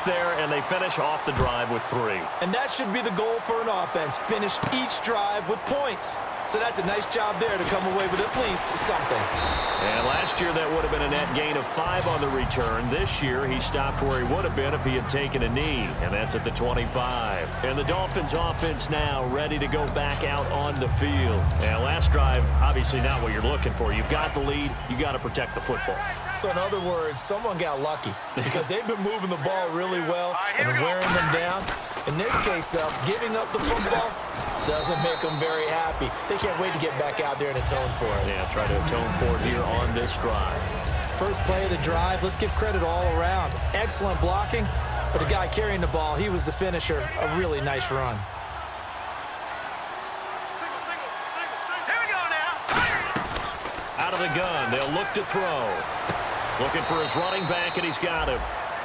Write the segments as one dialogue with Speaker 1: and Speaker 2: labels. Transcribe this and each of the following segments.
Speaker 1: there, and they finish off the drive with 3.
Speaker 2: And that should be the goal for an offense. Finish each drive with points. So that's a nice job there to come away with at least something.
Speaker 1: And last year, that would have been a net gain of 5 on the return. This year, he stopped where he would have been if he had taken a knee, and that's at the 25. And the Dolphins offense now ready to go back out on the field. And last drive, obviously not what you're looking for. You've got the lead. You got to protect the football.
Speaker 2: So in other words, someone got lucky because they've been moving the ball really well and wearing them down. In this case, though, giving up the football doesn't make them very happy. They can't wait to get back out there and atone for it.
Speaker 1: Yeah, try to atone for it here on this drive.
Speaker 2: First play of the drive, let's give credit all around. Excellent blocking, but the guy carrying the ball, he was the finisher. A really nice run.
Speaker 3: Here we go now.
Speaker 1: Out of the gun, they'll look to throw. Looking for his running back, and he's got him.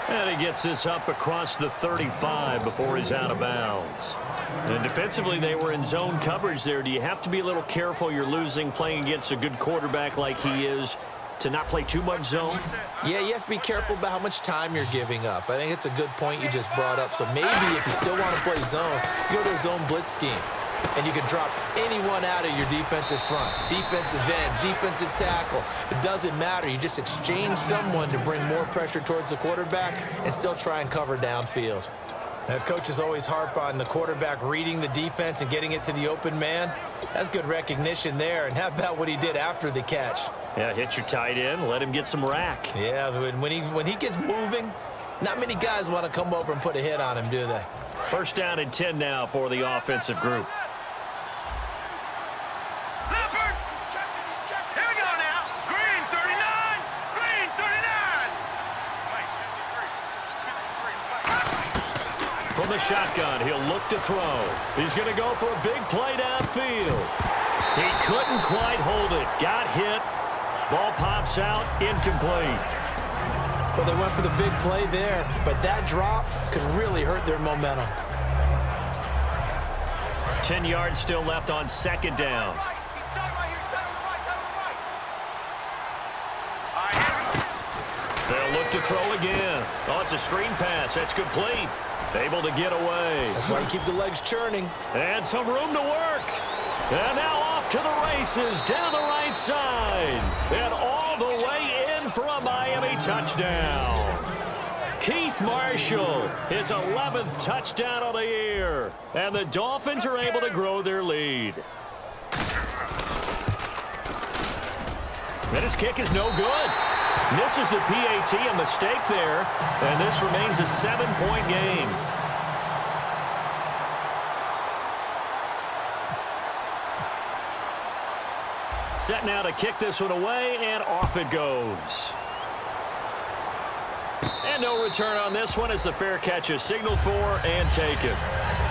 Speaker 1: And he gets this up across the 35 before he's out of bounds. And defensively, they were in zone coverage there. Do you have to be a little careful? You're losing playing against a good quarterback like he is to not play too much zone?
Speaker 2: Yeah, you have to be careful about how much time you're giving up. I think it's a good point you just brought up. So maybe if you still want to play zone, you go to a zone blitz scheme. And you can drop anyone out of your defensive front, defensive end, defensive tackle. It doesn't matter. You just exchange someone to bring more pressure towards the quarterback and still try and cover downfield. Now, coaches always harp on the quarterback reading the defense and getting it to the open man. That's good recognition there. And how about what he did after the catch?
Speaker 1: Yeah, hit your tight end, let him get some rack.
Speaker 2: Yeah, when he gets moving, not many guys want to come over and put a hit on him, do they?
Speaker 1: First down and 10 now for the offensive group.
Speaker 3: Here we go now. Green 39. Green 39.
Speaker 1: From the shotgun, he'll look to throw. He's going to go for a big play downfield. He couldn't quite hold it. Got hit. Ball pops out. Incomplete.
Speaker 2: Well, they went for the big play there, but that drop could really hurt their momentum.
Speaker 1: 10 yards still left on second down. They'll look to throw again. Oh, it's a screen pass. That's complete. Able to get away.
Speaker 2: That's why you keep the legs churning.
Speaker 1: And some room to work. And now off to the races down the right side. And all the way in for a Miami touchdown. Keith Marshall, his 11th touchdown of the year. And the Dolphins are able to grow their lead. And his kick is no good. Misses the PAT, a mistake there. And this remains a 7-point game. Set now to kick this one away, and off it goes. And no return on this one as the fair catch is signaled for and taken.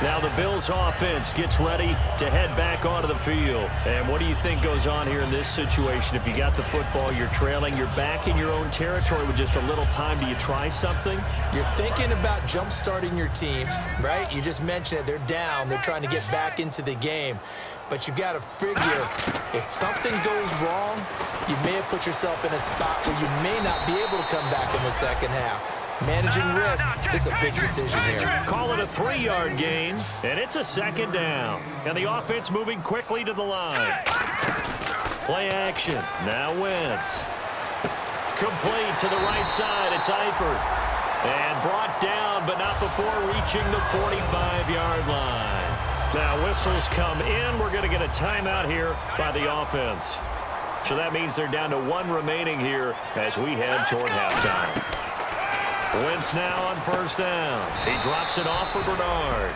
Speaker 1: Now the Bills offense gets ready to head back onto the field. And what do you think goes on here in this situation? If you got the football, you're trailing, you're back in your own territory with just a little time. Do you try something?
Speaker 2: You're thinking about jump-starting your team, right? You just mentioned it. They're down. They're trying to get back into the game. But you've got to figure, if something goes wrong, you may have put yourself in a spot where you may not be able to come back in the second half. Managing risk is a big decision here.
Speaker 1: Call it a 3-yard gain, and it's a second down. And the offense moving quickly to the line. Play action. Now Wentz. Complete to the right side. It's Eifert. And brought down, but not before reaching the 45-yard line. Now whistles come in. We're going to get a timeout here by the offense. So that means they're down to 1 remaining here as we head toward halftime. Wentz now on first down. He drops it off for Bernard.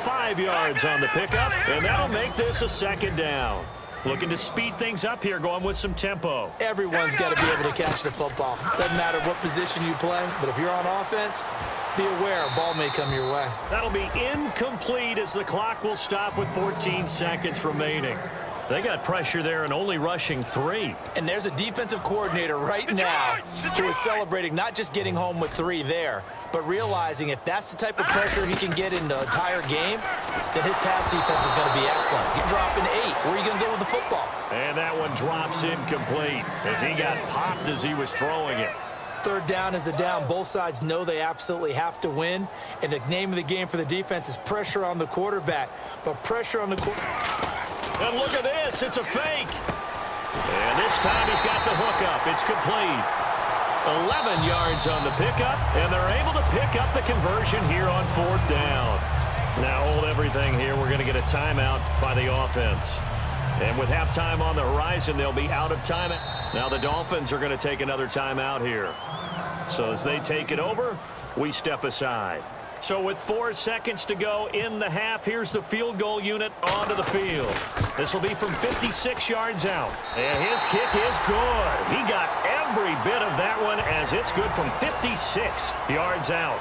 Speaker 1: 5 yards on the pickup, and that'll make this a second down. Looking to speed things up here, going with some tempo.
Speaker 2: Everyone's got to be able to catch the football. Doesn't matter what position you play, but if you're on offense, be aware a ball may come your way.
Speaker 1: That'll be incomplete as the clock will stop with 14 seconds remaining. They got pressure there and only rushing 3.
Speaker 2: And there's a defensive coordinator right now who is celebrating not just getting home with 3 there, but realizing if that's the type of pressure he can get in the entire game, then his pass defense is going to be excellent. You're dropping 8. Where are you going to go with the football?
Speaker 1: And that one drops incomplete as he got popped as he was throwing it.
Speaker 2: Third down is a down. Both sides know they absolutely have to win. And the name of the game for the defense is pressure on the quarterback. But pressure on the quarterback.
Speaker 1: And look at this. It's a fake. And this time he's got the hook up. It's complete. 11 yards on the pickup. And they're able to pick up the conversion here on fourth down. Now hold everything here. We're going to get a timeout by the offense. And with halftime on the horizon, they'll be out of time. Now the Dolphins are going to take another timeout here. So as they take it over, we step aside. So with 4 seconds to go in the half, here's the field goal unit onto the field. This will be from 56 yards out. And his kick is good. He got every bit of that one as it's good from 56 yards out.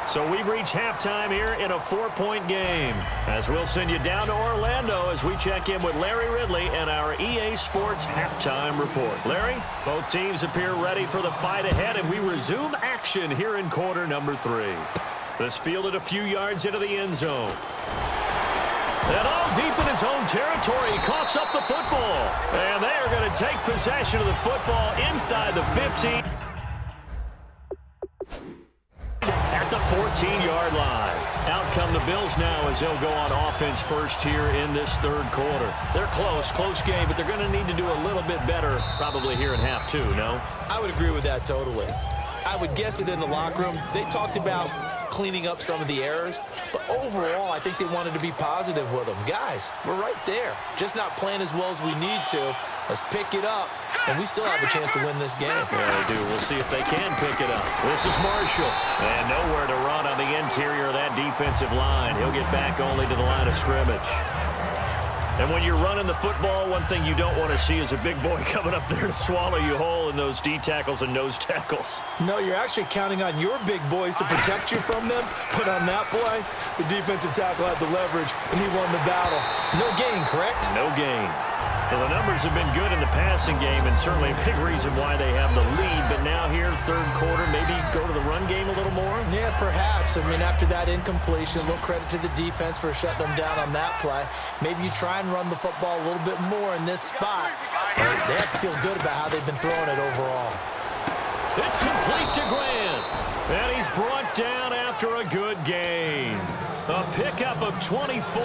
Speaker 1: So we've reached halftime here in a 4-point game. As we'll send you down to Orlando as we check in with Larry Ridley and our EA Sports halftime report. Larry, both teams appear ready for the fight ahead, and we resume action here in quarter number 3. This fielded a few yards into the end zone. And all deep in his own territory, he coughs up the football. And they are going to take possession of the football inside the 15. At the 14-yard line. Out come the Bills now as they'll go on offense first here in this third quarter. They're close game, but they're going to need to do a little bit better probably here in half 2, no?
Speaker 2: I would agree with that totally. I would guess it in the locker room. They talked about cleaning up some of the errors, but overall, I think they wanted to be positive with them. Guys, we're right there. Just not playing as well as we need to. Let's pick it up, and we still have a chance to win this game.
Speaker 1: Yeah, they do. We'll see if they can pick it up. This is Marshall. And nowhere to run on the interior of that defensive line. He'll get back only to the line of scrimmage. And when you're running the football, one thing you don't want to see is a big boy coming up there to swallow you whole in those D tackles and nose tackles.
Speaker 2: No, you're actually counting on your big boys to protect you from them. But on that play, the defensive tackle had the leverage, and he won the battle. No gain, correct?
Speaker 1: No gain. Well, the numbers have been good in the passing game, and certainly a big reason why they have the lead. But now here, third quarter, maybe go to the run game a little more?
Speaker 2: Yeah, perhaps. I mean, after that incompletion, a little credit to the defense for shutting them down on that play. Maybe you try and run the football a little bit more in this spot. They have to feel good about how they've been throwing it overall.
Speaker 1: It's complete to Grant. And he's brought down after a good game. A pickup of 24.